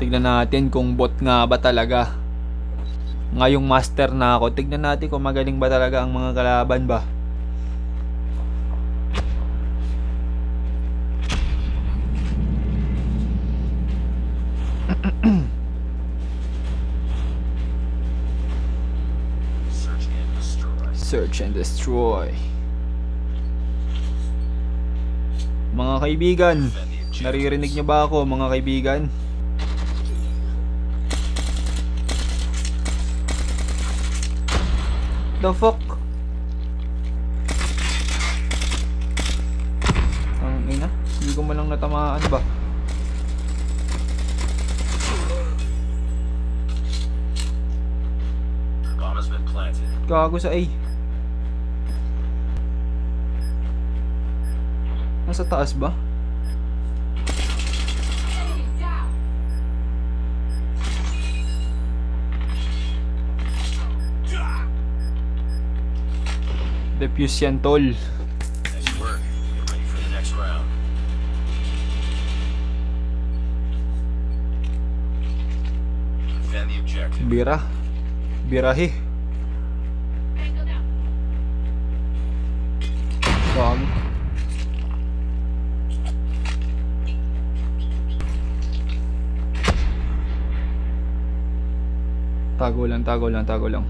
Tignan natin kung bot nga ba talaga. Ngayong master na ako, tignan natin kung magaling ba talaga ang mga kalaban ba. Search and destroy. Mga kaibigan, naririnig niyo ba ako mga kaibigan? The fuck? Ang ina, hindi ko malang natamaan ba? Gago sa A. Nasa taas ba? Defuse yan, tol. Bira. Birahe. Gago. Tago lang, tago lang, tago lang.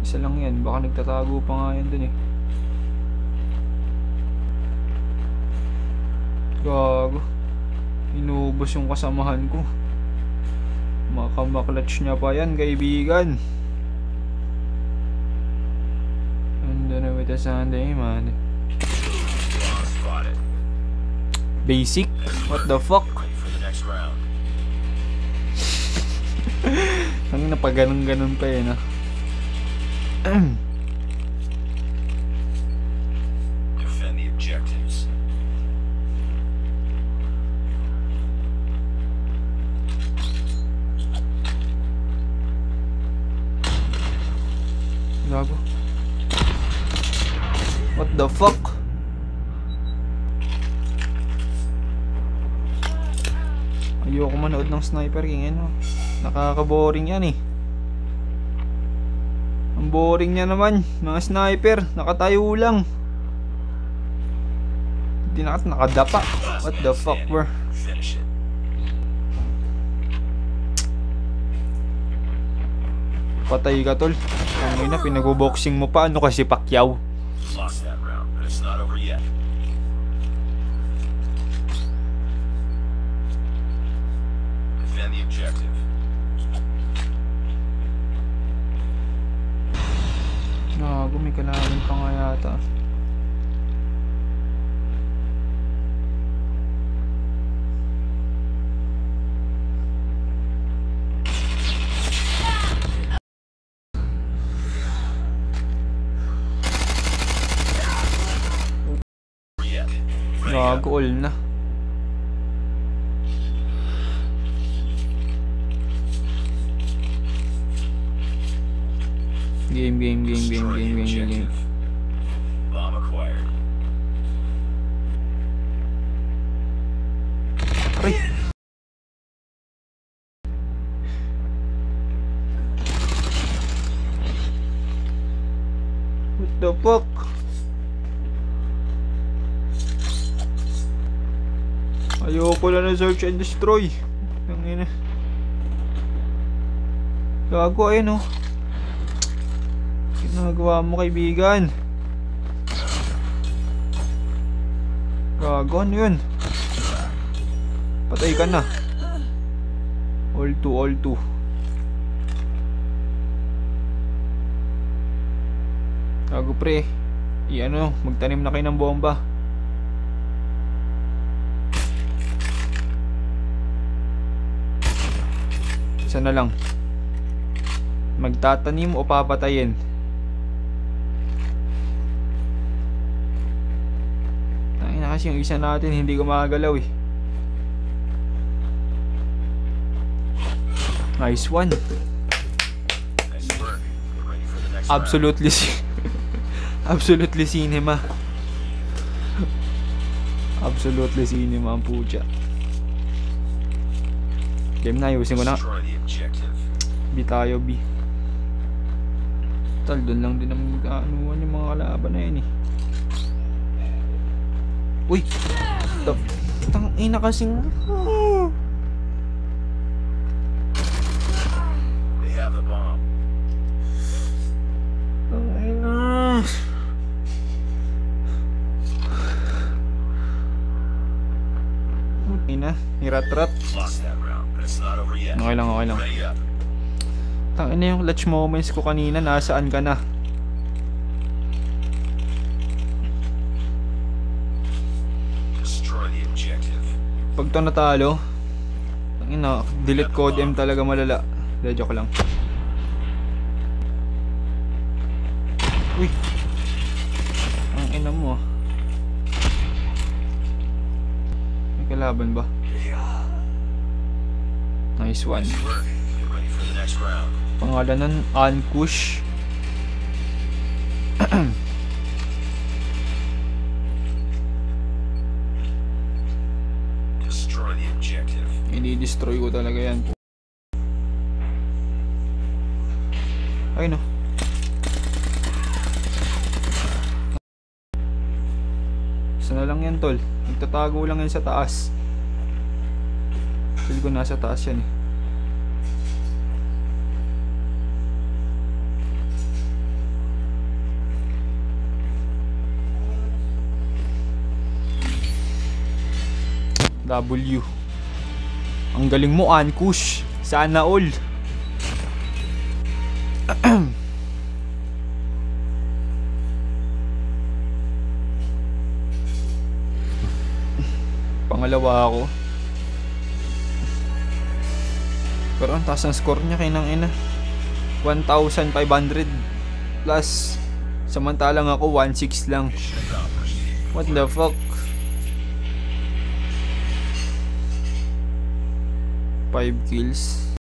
Isa lang yan, baka nagtatago pa nga yan dun eh. Gago. Inubos yung kasamahan ko. Makamaklutch niya pa yan, kaibigan. And then with the Sunday, man. Basic? What the fuck? Ang napaganon-ganon pa yun ah. Defend the objectives. Gago. What the fuck? Ayoko manood ng Sniper King ano. Nakaka-boring yan eh. Ang boring niya naman, mga sniper, nakatayo lang. Hindi nakadapa. What the fuck, bro? Patay ka, tol. Ano na, pinag-boxing mo pa. Ano kasi Pacquiao? Lost that round, but it's not over yet. Defend the objective. Gago, may kalaban pa nga yata. Gago, all na. Game. Bomb acquired. Aray. What the fuck? Ayoko lang na search and destroy. Tangina. Gago, ayun oh. Ginagawa mo, kaibigan. Gago, ano yun? Patay ka na. All two. Gago, pre. I-ano, magtanim na kayo ng bomba. Isa na lang. Magtatanim o papatayin? Tangina kasi yung isa natin hindi gumagalaw eh. Nice one. Nice work. Get ready for the next round. Absolutely. Absolutely cinema. Absolutely cinema ang pucha. Game na, ayusin ko na. Destroy the objective. B tayo, B. Tal, doon lang din naman kaanuhan yung mga kalaban na yun eh. Uy! Tangina kasing... They have the bomb. Tangina! Ina, hirat-rat. Lost that round, but it's not over yet. Okay lang, okay lang. Ready up. Tangina yung clutch moments ko kanina, nasaan ka na? Destroy the objective. Pag to natalo, tangina, delete code M talaga malala. De, joke lang. Uy! Ang ina mo ah. May kalaban ba? Nice one. Nice work. Get ready for the next round. Pangalan nun, Ankush. Destroy the objective. Ini-destroy ko talaga yan. Ay no. Sana lang yan tol. Nagtatago lang yan sa taas. Feel ko nasa taas yan eh. W. Ang galing mo, Ankush. Sana all. Pangalawa ako. Pero ang taas ng score niya kay nang ina. 1,500 plus. Samantalang ako 1,600 lang. Mission accomplished. What the fuck? 5 kills.